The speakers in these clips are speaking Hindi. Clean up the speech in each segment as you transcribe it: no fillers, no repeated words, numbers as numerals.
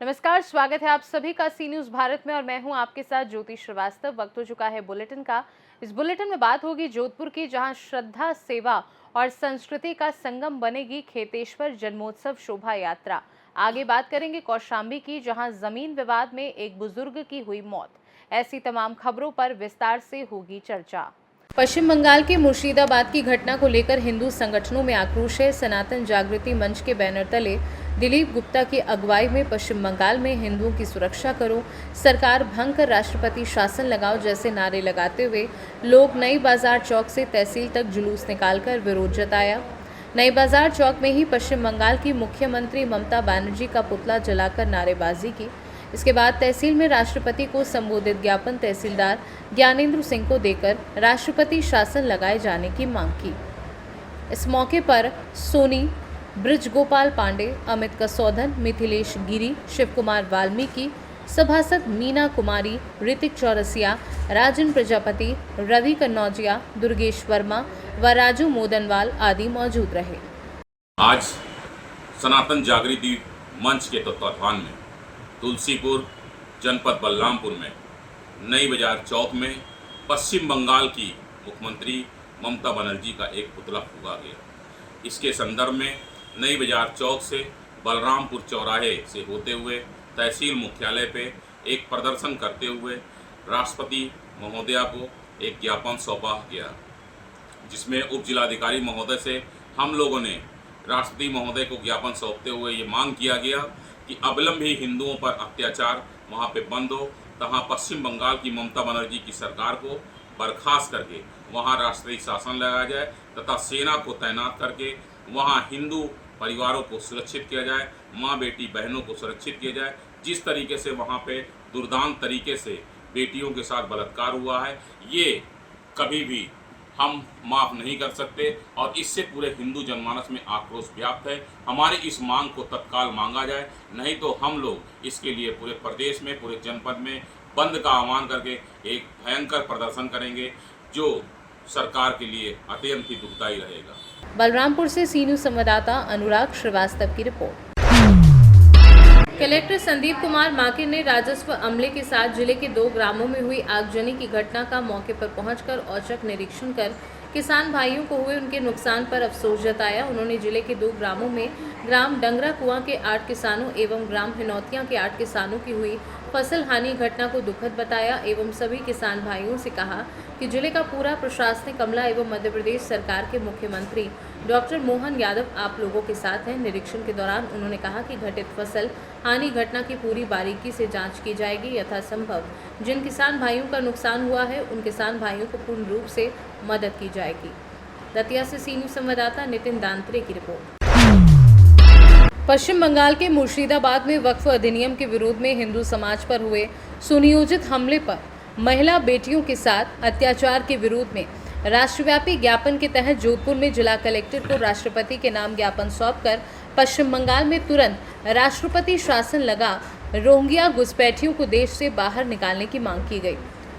नमस्कार, स्वागत है आप सभी का सी न्यूज भारत में और मैं हूं आपके साथ ज्योति श्रीवास्तव। वक्त हो चुका है बुलेटिन का। इस बुलेटिन में बात होगी जोधपुर की, जहां श्रद्धा, सेवा और संस्कृति का संगम बनेगी खेतेश्वर जन्मोत्सव शोभा यात्रा। आगे बात करेंगे कौशाम्बी की, जहां जमीन विवाद में एक बुजुर्ग की हुई मौत। ऐसी तमाम खबरों पर विस्तार से होगी चर्चा। पश्चिम बंगाल के मुर्शिदाबाद की घटना को लेकर हिंदू संगठनों में आक्रोश है। सनातन जागृति मंच के बैनर तले दिलीप गुप्ता की अगुवाई में पश्चिम बंगाल में हिंदुओं की सुरक्षा करो, सरकार भंग कर राष्ट्रपति शासन लगाओ जैसे नारे लगाते हुए लोग नई बाजार चौक से तहसील तक जुलूस निकालकर विरोध जताया। नई बाजार चौक में ही पश्चिम बंगाल की मुख्यमंत्री ममता बनर्जी का पुतला जलाकर नारेबाजी की। इसके बाद तहसील में राष्ट्रपति को संबोधित ज्ञापन तहसीलदार ज्ञानेंद्र सिंह को देकर राष्ट्रपति शासन लगाए जाने की मांग की। इस मौके पर सोनी, ब्रिजगोपाल पांडे, अमित कसौधन, मिथिलेश गिरी, शिव कुमार वाल्मीकि, सभासद मीना कुमारी, ऋतिक चौरसिया, राजन प्रजापति, रवि कन्नौजिया, दुर्गेश वर्मा व राजू मोदनवाल आदि मौजूद रहे। आज सनातन जागृति मंच के तत्वाधान में तुलसीपुर जनपद बलरामपुर में नई बाजार चौक में पश्चिम बंगाल की मुख्यमंत्री ममता बनर्जी का एक पुतला फूंका गया। इसके संदर्भ में नई बाजार चौक से बलरामपुर चौराहे से होते हुए तहसील मुख्यालय पे एक प्रदर्शन करते हुए राष्ट्रपति महोदया को एक ज्ञापन सौंपा गया, जिसमें उप जिलाधिकारी महोदय से हम लोगों ने राष्ट्रपति महोदय को ज्ञापन सौंपते हुए ये मांग किया गया कि अविलंब ही हिंदुओं पर अत्याचार वहाँ पे बंद हो, तहाँ पश्चिम बंगाल की ममता बनर्जी की सरकार को बर्खास्त करके वहाँ राष्ट्रीय शासन लगाया जाए तथा सेना को तैनात करके वहाँ हिंदू परिवारों को सुरक्षित किया जाए, माँ बेटी बहनों को सुरक्षित किया जाए। जिस तरीके से वहाँ पे दुर्दांत तरीके से बेटियों के साथ बलात्कार हुआ है, ये कभी भी हम माफ़ नहीं कर सकते और इससे पूरे हिंदू जनमानस में आक्रोश व्याप्त है। हमारी इस मांग को तत्काल मांगा जाए, नहीं तो हम लोग इसके लिए पूरे प्रदेश में, पूरे जनपद में बंद का आह्वान करके एक भयंकर प्रदर्शन करेंगे, जो सरकार के लिए अत्यंत ही दुखदायी रहेगा। बलरामपुर से सी न्यूज संवाददाता अनुराग श्रीवास्तव की रिपोर्ट। कलेक्टर संदीप कुमार माकिर ने राजस्व अमले के साथ जिले के 2 ग्रामों में हुई आगजनी की घटना का मौके पर पहुंचकर औचक निरीक्षण कर किसान भाइयों को हुए उनके नुकसान पर अफसोस जताया। उन्होंने जिले के 2 ग्रामों में ग्राम डंगरा कुआं के 8 किसानों एवं ग्राम हिनौतिया के 8 किसानों की हुई फसल हानि घटना को दुखद बताया एवं सभी किसान भाइयों से कहा कि जिले का पूरा प्रशासनिक अमला एवं मध्य प्रदेश सरकार के मुख्यमंत्री डॉक्टर मोहन यादव आप लोगों के साथ हैं। निरीक्षण के दौरान उन्होंने कहा कि घटित फसल हानि घटना की पूरी बारीकी से जांच की जाएगी। यथासंभव जिन किसान भाइयों का नुकसान हुआ है उन किसान भाइयों को पूर्ण रूप से मदद की जाएगी। दतिया से सी न्यूज संवाददाता नितिन दांत्रे की रिपोर्ट। पश्चिम बंगाल के मुर्शिदाबाद में वक्फ अधिनियम के विरोध में हिंदू समाज पर हुए सुनियोजित हमले पर महिला बेटियों के साथ अत्याचार के विरोध में राष्ट्रव्यापी ज्ञापन के तहत जोधपुर में जिला कलेक्टर को राष्ट्रपति के नाम ज्ञापन सौंपकर पश्चिम बंगाल में तुरंत राष्ट्रपति शासन लगा रोहिंग्या घुसपैठियों को देश से बाहर निकालने की मांग की गई।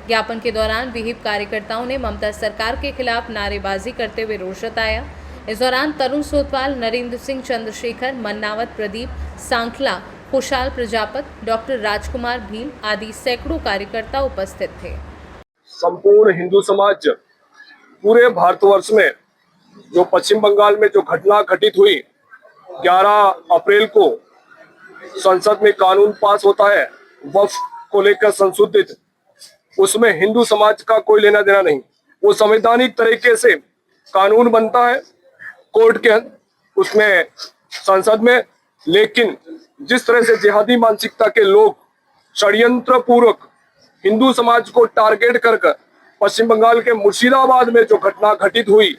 ज्ञापन के दौरान विहिप कार्यकर्ताओं ने ममता सरकार के खिलाफ नारेबाजी करते हुए रोष जताया। इस दौरान तरुण सोतवाल, नरेंद्र सिंह, चंद्रशेखर, मन्नावत, प्रदीप सांखला, खुशाल प्रजापत, डॉक्टर राजकुमार भील आदि सैकड़ों कार्यकर्ता उपस्थित थे। संपूर्ण हिंदू समाज पूरे भारतवर्ष में जो पश्चिम बंगाल में जो घटना घटित हुई, 11 अप्रैल को संसद में कानून पास होता है वक्फ को लेकर संशोधित, उसमें हिंदू समाज का कोई लेना देना नहीं। वो संवैधानिक तरीके से कानून बनता है कोर्ट के उसमें संसद में, लेकिन जिस तरह से जिहादी मानसिकता के लोग षड्यंत्र पूर्वक हिंदू समाज को टारगेट कर पश्चिम बंगाल के मुर्शिदाबाद में जो घटना घटित हुई,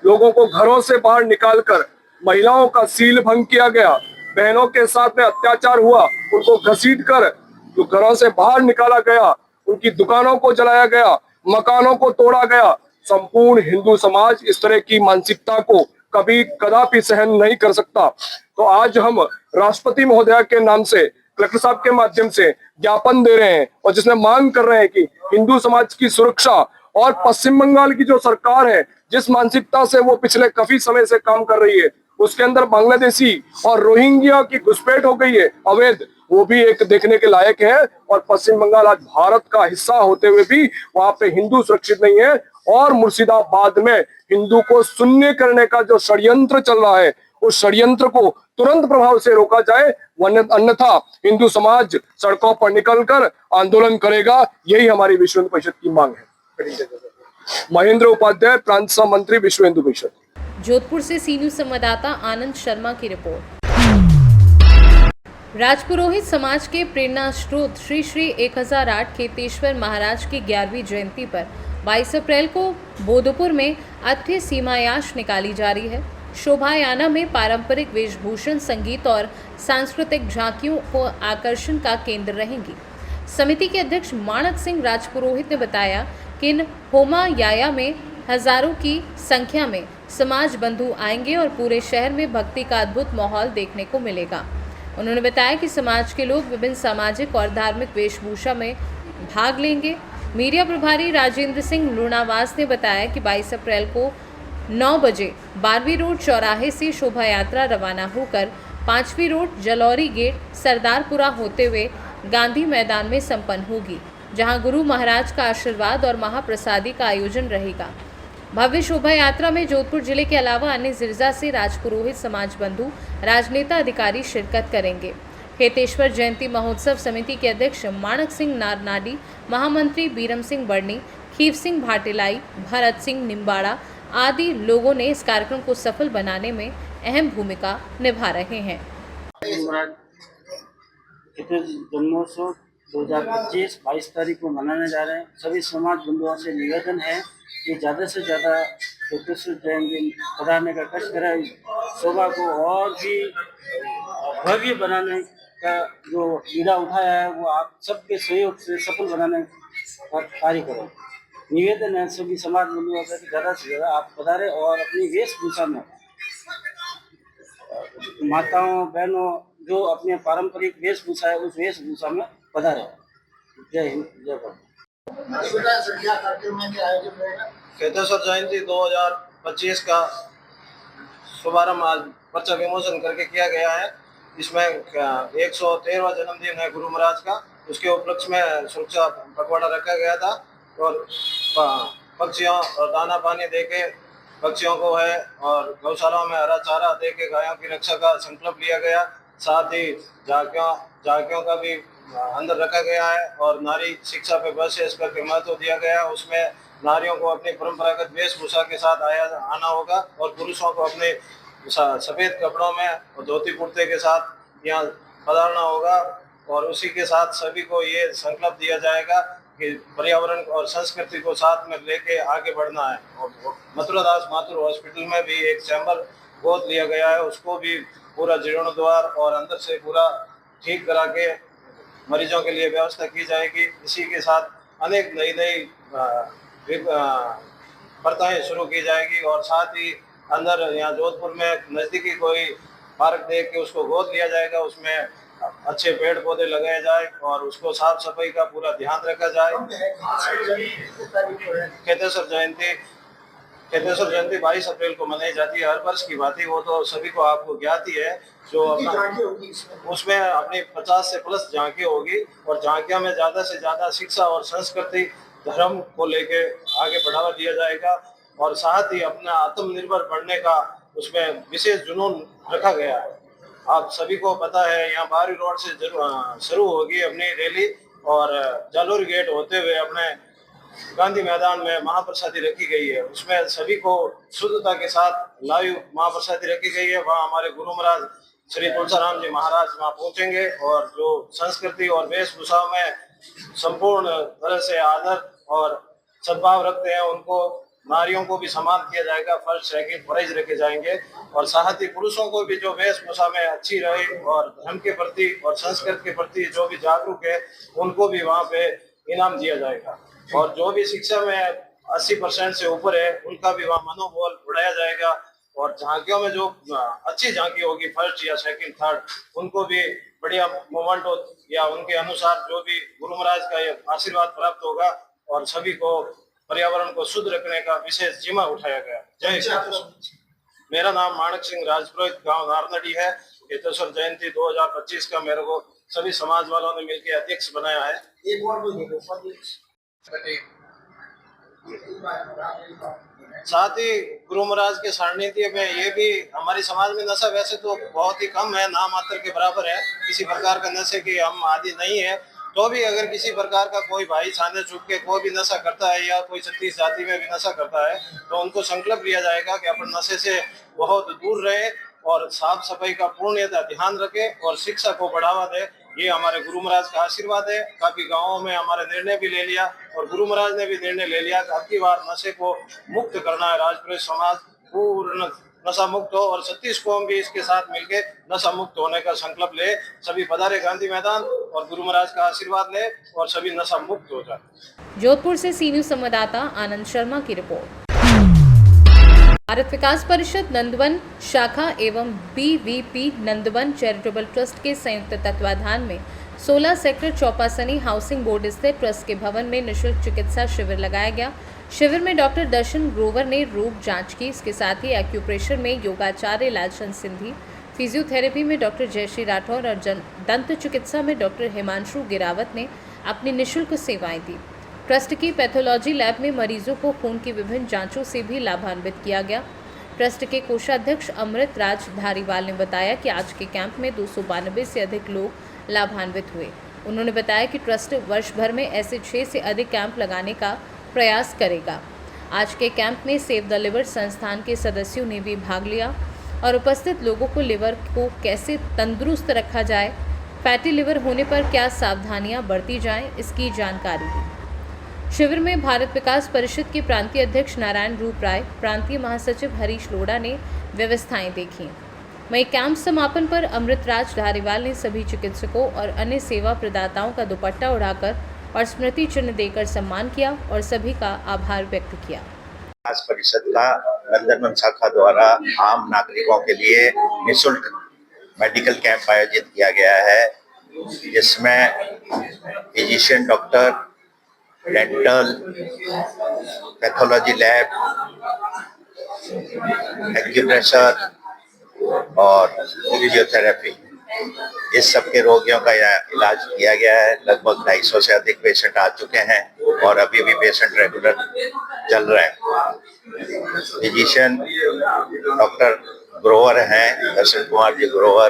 लोगों को घरों से बाहर निकालकर महिलाओं का सील भंग किया गया, बहनों के साथ में अत्याचार हुआ, उनको घसीटकर जो घरों से बाहर निकाला गया, उनकी दुकानों को जलाया गया, मकानों को तोड़ा गया। संपूर्ण हिंदू समाज इस तरह की मानसिकता को कभी कदापि सहन नहीं कर सकता। तो आज हम राष्ट्रपति महोदया के नाम से कलेक्टर साहब के माध्यम से ज्ञापन दे रहे हैं और जिसमें मांग कर रहे हैं कि हिंदू समाज की सुरक्षा और पश्चिम बंगाल की जो सरकार है जिस मानसिकता से वो पिछले काफी समय से काम कर रही है, उसके अंदर बांग्लादेशी और रोहिंग्या की घुसपैठ हो गई है अवैध, वो भी एक देखने के लायक है। और पश्चिम बंगाल आज भारत का हिस्सा होते हुए भी वहां पे हिंदू सुरक्षित नहीं है। और मुर्शिदाबाद में हिंदू को शून्य करने का जो षड्यंत्र चल रहा है, उस षड्यंत्र को तुरंत प्रभाव से रोका जाए, अन्यथा हिंदू समाज सड़कों पर निकलकर आंदोलन करेगा। यही हमारी विश्व हिंदू परिषद की मांग है। महेंद्र उपाध्याय, प्रांत सह मंत्री, विश्व हिंदू परिषद। जोधपुर से सी न्यूज संवाददाता आनंद शर्मा की रिपोर्ट। राजपुरोहित समाज के प्रेरणा स्रोत श्री श्री 1008 खेतेश्वर महाराज की 11वीं जयंती पर 22 अप्रैल को बोधपुर में अथ्य सीमायाश निकाली जा रही है। शोभायाना में पारंपरिक वेशभूषण, संगीत और सांस्कृतिक झांकियों को आकर्षण का केंद्र रहेंगी। समिति के अध्यक्ष माणक सिंह राजपुरोहित ने बताया कि इन होमायाया में हजारों की संख्या में समाज बंधु आएंगे और पूरे शहर में भक्ति का अद्भुत माहौल देखने को मिलेगा। उन्होंने बताया कि समाज के लोग विभिन्न सामाजिक और धार्मिक वेशभूषा में भाग लेंगे। मीडिया प्रभारी राजेंद्र सिंह लूणावास ने बताया कि 22 अप्रैल को 9 बजे 12वीं रोड चौराहे से शोभा यात्रा रवाना होकर 5वीं रोड जलौरी गेट सरदारपुरा होते हुए गांधी मैदान में संपन्न होगी, जहां गुरु महाराज का आशीर्वाद और महाप्रसादी का आयोजन रहेगा। भव्य शोभा यात्रा में जोधपुर जिले के अलावा अन्य जिला से राजपुरोहित समाज बंधु, राजनेता, अधिकारी शिरकत करेंगे। खेतेश्वर जयंती महोत्सव समिति के अध्यक्ष माणक सिंह नारनाडी, महामंत्री बीरम सिंह बड़नी, खीव सिंह भाटेलाई, भरत सिंह निम्बाड़ा आदि लोगों ने इस कार्यक्रम को सफल बनाने में अहम भूमिका निभा रहे हैं। जन्मोत्सव 2025 22 तारीख को मनाने जा रहे हैं। सभी समाज बंधुओं से निवेदन है कि ज़्यादा से ज़्यादा खेतेश्वर जयंती कराने का कष्ट करें। शोभा को और भी भव्य बनाने का जो बीड़ा उठाया है वो आप सबके सहयोग से सफल बनाने का कार्य करें। निवेदन है सभी समाज बंधुओं से कि ज़्यादा से ज़्यादा आप पधारें और अपनी वेशभूषा में माताओं बहनों जो अपने पारंपरिक वेशभूषा है उस वेशभूषा में पधारें। जय हिंद, जय भारत। खेतेश्वर जयंती 2025 का शुभारंभ आज पर्चा विमोचन करके किया गया है। इसमें 113वां जन्मदिन है गुरु महाराज का। उसके उपलक्ष्य में सुरक्षा पखवाड़ा रखा गया था और पक्षियों और दाना पानी देके पक्षियों को है और गौशालाओं में हरा चारा देके गायों की रक्षा का संकल्प लिया गया। साथ ही झांकियों का भी अंदर रखा गया है और नारी शिक्षा पे विशेष करके महत्व दिया गया है। उसमें नारियों को अपनी परंपरागत वेशभूषा के साथ आना होगा और पुरुषों को अपने सफेद कपड़ों में और धोती कुर्ते के साथ यहाँ पधारना होगा। और उसी के साथ सभी को ये संकल्प दिया जाएगा कि पर्यावरण और संस्कृति को साथ में लेके आगे बढ़ना है। और मथुरादास माथुर हॉस्पिटल में भी एक चैम्बर गोद लिया गया है, उसको भी पूरा जीर्णोद्वार और अंदर से पूरा ठीक करा के मरीजों के लिए व्यवस्था की जाएगी। इसी के साथ अनेक नई प्रथाएं शुरू की जाएगी और साथ ही अंदर यहाँ जोधपुर में नज़दीकी कोई पार्क देख के उसको गोद लिया जाएगा, उसमें अच्छे पेड़ पौधे लगाए जाए और उसको साफ सफाई का पूरा ध्यान रखा जाए। खेतेश्वर जयंती 22 अप्रैल को मनाई जाती है। हर वर्ष की बात ही वो तो सभी को आपको ज्ञात ही है। जो अपना उसमें अपनी 50 से प्लस झांकी होगी और झांकियों में ज़्यादा से ज़्यादा शिक्षा और संस्कृति धर्म को लेके आगे बढ़ावा दिया जाएगा और साथ ही अपना आत्मनिर्भर बनने का उसमें विशेष जुनून रखा गया है। आप सभी को पता है यहाँ 12वीं रोड से शुरू होगी अपनी रैली और जालोरी गेट होते हुए अपने गांधी मैदान में महाप्रसादी रखी गई है। उसमें सभी को शुद्धता के साथ लाइव महाप्रसादी रखी गई है। वहाँ हमारे गुरु महाराज श्री तुलसीराम जी महाराज वहाँ पहुंचेंगे और जो संस्कृति और वेशभूषा में संपूर्ण तरह से आदर और सद्भाव रखते हैं उनको नारियों को भी सम्मान किया जाएगा। फर्स्ट सेकंड प्राइज रखे जाएंगे और साथ ही पुरुषों को भी जो वेशभूषा में अच्छी रहे और धर्म के प्रति और संस्कृति के प्रति जो भी जागरूक है उनको भी वहाँ पे इनाम दिया जाएगा। और जो भी शिक्षा में 80% से ऊपर है उनका भी वहाँ मनोबल बढ़ाया जाएगा और झांकियों में जो अच्छी झांकी होगी फर्स्ट या सेकंड थर्ड उनको भी बढ़िया मोमेंट या उनके अनुसार जो भी गुरु महाराज का आशीर्वाद प्राप्त होगा और सभी को पर्यावरण को शुद्ध रखने का विशेष जिम्मा उठाया गया। जय श्री कृष्ण। मेरा नाम माणक सिंह राजपुरोहित, गांव नारनडी है। केतुश्वर जयंती 2025 का मेरे को सभी समाज वालों ने मिलकर अध्यक्ष बनाया है। साथ ही गुरु महाराज के सानिध्य में ये भी हमारे समाज में नशा वैसे तो बहुत ही कम है, नाम मात्र के बराबर है। किसी प्रकार का नशे की हम आदि नहीं है, तो भी अगर किसी प्रकार का कोई भाई छाने छुप के कोई भी नशा करता है या कोई छत्तीस जाति में भी नशा करता है, तो उनको संकल्प लिया जाएगा कि अपन नशे से बहुत दूर रहे और साफ सफाई का पूर्णतः ध्यान रखे और शिक्षा को बढ़ावा दे। ये हमारे गुरु महाराज का आशीर्वाद है। काफी गांवों में हमारे निर्णय भी ले लिया और गुरु महाराज ने भी निर्णय ले लिया कि अब की बार नशे को मुक्त करना है। राजपुर समाज पूर्ण नशा मुक्त हो और 36 कौम भी इसके साथ मिलके नशा मुक्त होने का संकल्प ले। सभी पधारे गांधी मैदान और गुरु महाराज का आशीर्वाद ले और सभी नशा मुक्त हो जाए। जोधपुर से सी न्यूज संवाददाता आनंद शर्मा की रिपोर्ट। भारत विकास परिषद नंदवन शाखा एवं बीवीपी नंदवन चैरिटेबल ट्रस्ट के संयुक्त तत्वाधान में 16 सेक्टर चौपासनी हाउसिंग बोर्ड स्थित ट्रस्ट के भवन में निःशुल्क चिकित्सा शिविर लगाया गया। शिविर में डॉक्टर दर्शन ग्रोवर ने रोग जांच की। इसके साथ ही एक्यूप्रेशर में योगाचार्य लालचंद सिंधी, फिजियोथेरेपी में डॉक्टर जयश्री राठौर और दंत चिकित्सा में डॉक्टर हिमांशु गिरावत ने अपनी निःशुल्क सेवाएं दी। ट्रस्ट की पैथोलॉजी लैब में मरीजों को खून की विभिन्न जांचों से भी लाभान्वित किया गया। ट्रस्ट के कोषाध्यक्ष अमृत राज धारीवाल ने बताया कि आज के कैंप में 292 से अधिक लोग लाभान्वित हुए। उन्होंने बताया कि ट्रस्ट वर्ष भर में ऐसे 6 से अधिक कैंप लगाने का प्रयास करेगा। आज के कैंप में सेव द लिवर संस्थान के सदस्यों ने भी भाग लिया और उपस्थित लोगों को लिवर को कैसे तंदुरुस्त रखा जाए, फैटी लिवर होने पर क्या सावधानियां बरती जाएं, इसकी जानकारी दी। शिविर में भारत विकास परिषद के प्रांतीय अध्यक्ष नारायण रूप राय, प्रांतीय महासचिव हरीश लोढ़ा ने व्यवस्थाएं देखी। वहीं कैंप समापन पर अमृतराज धारीवाल ने सभी चिकित्सकों और अन्य सेवा प्रदाताओं का दुपट्टा उड़ाकर और स्मृति चिन्ह देकर सम्मान किया और सभी का आभार व्यक्त किया। विकास परिषद का नंदनवन शाखा द्वारा आम नागरिकों के लिए निःशुल्क मेडिकल कैंप आयोजित किया गया है, जिसमें physician doctor, dental, pathology lab, acupressure और फिजियोथेरेपी, इस सब के रोगियों का यहाँ इलाज किया गया है। लगभग 250 से अधिक पेशेंट आ चुके हैं और अभी भी पेशेंट रेगुलर चल रहे हैं। फिजिशियन डॉक्टर ग्रोवर हैं, दर्शन कुमार जी ग्रोवर,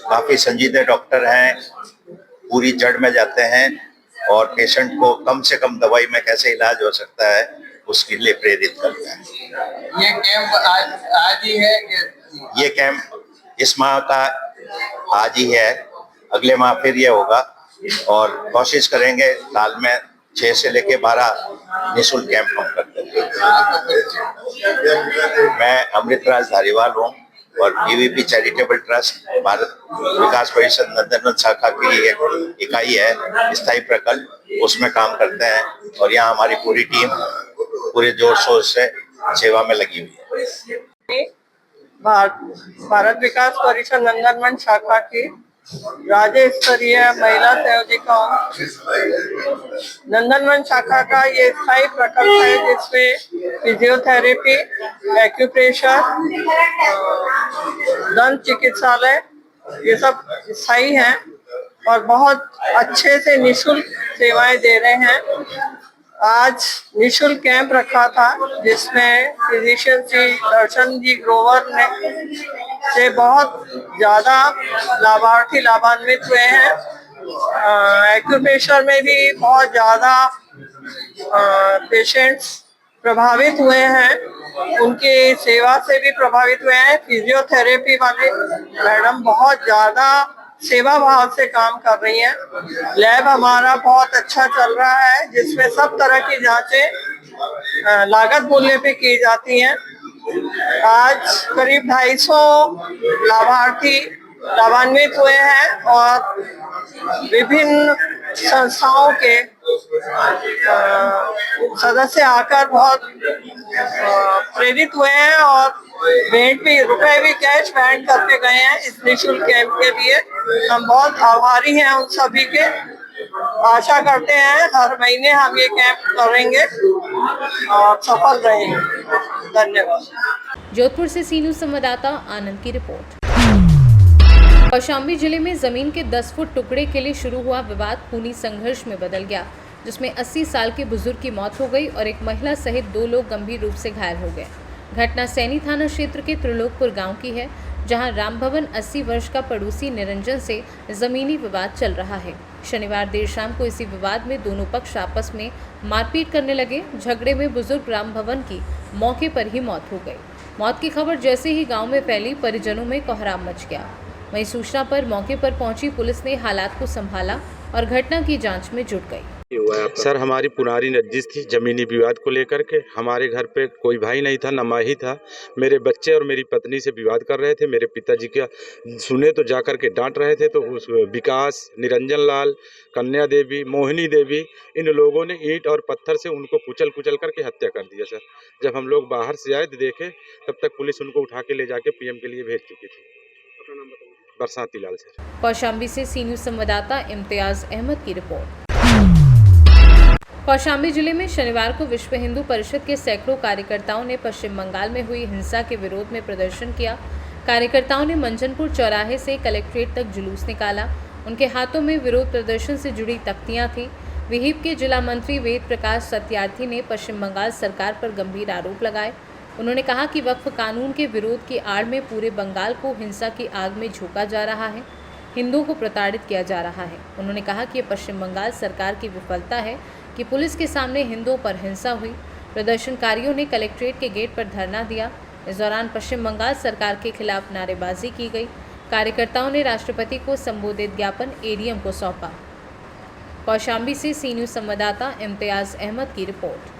काफ़ी संजीदे डॉक्टर हैं, पूरी जड़ में जाते हैं और पेशेंट को कम से कम दवाई में कैसे इलाज हो सकता है उसके लिए प्रेरित करते हैं। ये कैंप आज ही है कि ये कैंप इस माह का आज ही है, अगले माह फिर ये होगा और कोशिश करेंगे साल में 6 से लेके 12 निःशुल्क कैंप हम करते हैं। मैं अमृतराज धारीवाल हूँ और बीवीपी चैरिटेबल ट्रस्ट भारत विकास परिषद नंदनवन शाखा की एक इकाई है, स्थायी प्रकल्प, उसमें काम करते हैं और यहाँ हमारी पूरी टीम पूरे जोर शोर से सेवा में लगी हुई है। भारत विकास परिषद नंदनवन शाखा की राज्य स्तरीय महिला संयोजिकाओं नंदनवन शाखा का ये स्थायी प्रकल्प है, जिसमें फिजियोथेरेपी, एक्यूप्रेशर, दंत चिकित्सालय ये सब स्थायी हैं और बहुत अच्छे से निःशुल्क सेवाएं दे रहे हैं। आज निःशुल्क कैंप रखा था जिसमें फिजिशियन श्री दर्शन जी ग्रोवर ने से बहुत ज़्यादा लाभार्थी लाभान्वित हुए हैं। एक्यूप्रेशर में भी बहुत ज़्यादा पेशेंट्स प्रभावित हुए हैं, उनकी सेवा से भी प्रभावित हुए हैं। फिजियोथेरेपी वाले मैडम बहुत ज़्यादा सेवा भाव से काम कर रही हैं। लैब हमारा बहुत अच्छा चल रहा है, जिसमें सब तरह की जांचें लागत मूल्य पे की जाती हैं। आज करीब 250 लाभार्थी लाभान्वित हुए हैं और विभिन्न संस्थाओं के सदस्य आकर बहुत प्रेरित हुए हैं और भेंट भी रुपए भी कैश भेंट करके गए हैं इस निःशुल्क कैंप के लिए। हम बहुत आभारी हैं उन सभी के आशा करते हैं हर महीने हम ये कैंप करेंगे और सफल रहेंगे। धन्यवाद। जोधपुर से सी न्यूज़ संवाददाता आनंद की रिपोर्ट। कौशाम्बी जिले में जमीन के 10 फुट टुकड़े के लिए शुरू हुआ विवाद खूनी संघर्ष में बदल गया, जिसमें 80 साल के बुजुर्ग की मौत हो गई और एक महिला सहित 2 लोग गंभीर रूप से घायल हो गए। घटना सैनी थाना क्षेत्र के त्रिलोकपुर गांव की है, जहां राम भवन 80 वर्ष का पड़ोसी निरंजन से जमीनी विवाद चल रहा है। शनिवार देर शाम को इसी विवाद में दोनों पक्ष आपस में मारपीट करने लगे। झगड़े में बुजुर्ग राम भवन की मौके पर ही मौत हो गई। मौत की खबर जैसे ही गांव में फैली, परिजनों में कोहराम मच गया। वहीं सूचना पर मौके पर पहुंची पुलिस ने हालात को संभाला और घटना की जांच में जुट गई। सर, हमारी पुरानी रंजिश थी जमीनी विवाद को लेकर के। हमारे घर पे कोई भाई नहीं था, न माँ ही था। मेरे बच्चे और मेरी पत्नी से विवाद कर रहे थे। मेरे पिताजी का सुने तो जाकर के डांट रहे थे, तो उस विकास, निरंजन लाल, कन्या देवी, मोहिनी देवी, इन लोगों ने ईंट और पत्थर से उनको कुचल करके हत्या कर दिया। सर, जब हम लोग बाहर से आए तो देखे, तब तक पुलिस उनको उठा के ले जाके पीएम के लिए भेज चुकी थी। बरसाती लाल सर। कौशाम्बी से सी न्यूज़ संवाददाता इम्तियाज अहमद की रिपोर्ट। कौशाम्बी जिले में शनिवार को विश्व हिंदू परिषद के सैकड़ों कार्यकर्ताओं ने पश्चिम बंगाल में हुई हिंसा के विरोध में प्रदर्शन किया। कार्यकर्ताओं ने मंजनपुर चौराहे से कलेक्ट्रेट तक जुलूस निकाला। उनके हाथों में विरोध प्रदर्शन से जुड़ी तख्तियां थीं। विहिप के जिला मंत्री वेद प्रकाश सत्यार्थी ने पश्चिम बंगाल सरकार पर गंभीर आरोप लगाए। उन्होंने कहा कि वक्फ कानून के विरोध की आड़ में पूरे बंगाल को हिंसा की आग में झोंका जा रहा है, हिंदुओं को प्रताड़ित किया जा रहा है। उन्होंने कहा कि ये पश्चिम बंगाल सरकार की विफलता है कि पुलिस के सामने हिंदुओं पर हिंसा हुई। प्रदर्शनकारियों ने कलेक्ट्रेट के गेट पर धरना दिया। इस दौरान पश्चिम बंगाल सरकार के खिलाफ नारेबाजी की गई। कार्यकर्ताओं ने राष्ट्रपति को संबोधित ज्ञापन एडीएम को सौंपा। कौशाम्बी से सी न्यूज़ संवाददाता इम्तियाज अहमद की रिपोर्ट।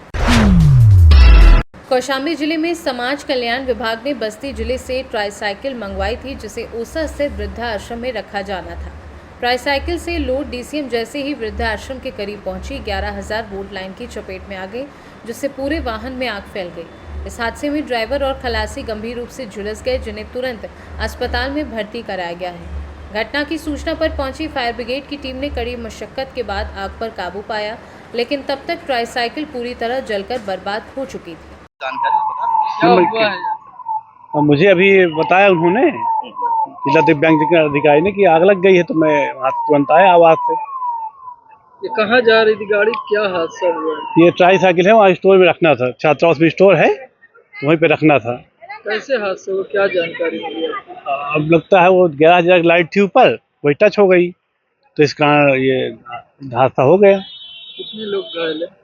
कौशाम्बी जिले में समाज कल्याण विभाग ने बस्ती जिले से ट्राईसाइकिल मंगवाई थी, जिसे ओसा स्थित वृद्धाश्रम में रखा जाना था। ट्राईसाइकिल से लोड डीसीएम जैसे ही वृद्धाश्रम के करीब पहुंची 11,000 वोल्ट लाइन की चपेट में आ गई, जिससे पूरे वाहन में आग फैल गई। इस हादसे में ड्राइवर और खलासी गंभीर रूप से झुलस गए, जिन्हें तुरंत अस्पताल में भर्ती कराया गया है। घटना की सूचना पर पहुंची फायर ब्रिगेड की टीम ने कड़ी मशक्कत के बाद आग पर काबू पाया, लेकिन तब तक ट्राईसाइकिल पूरी तरह जलकर बर्बाद हो चुकी थी। मुझे अभी बताया उन्होंने, जिला दिव्यांग अधिकारी ने, कि आग लग गई है, तो मैं वहाँ तुरंत आया आवाज से। ये कहाँ जा रही थी गाड़ी, क्या हादसा हुआ? ये ट्राईसाइकिल है, वहाँ स्टोर में रखना था। छात्रावास में स्टोर है, तो वहीं पे रखना था। कैसे हादसा हुआ, क्या जानकारी मिली? अब लगता है वो 11,000 लाइट थी ऊपर, वही टच हो गई, तो इस कारण ये हादसा हो गया। कितने लोग घायल है?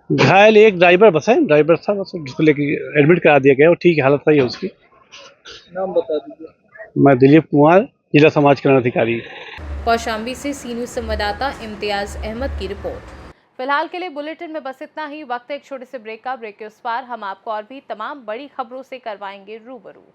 घायल एक ड्राइवर बस है, ड्राइवर था बस, जिसको लेके एडमिट करा दिया गया। वो ठीक है, हालत सही है उसकी। नाम बता दीजिए। मैं दिलीप कुमार, जिला समाज कल्याण अधिकारी। कौशाम्बी से सी न्यूज़ संवाददाता इम्तियाज अहमद की रिपोर्ट। फिलहाल के लिए बुलेटिन में बस इतना ही। वक्त है एक छोटे से ब्रेक का। ब्रेक के उस पार हम आपको और भी तमाम बड़ी खबरों से करवाएंगे रूबरू।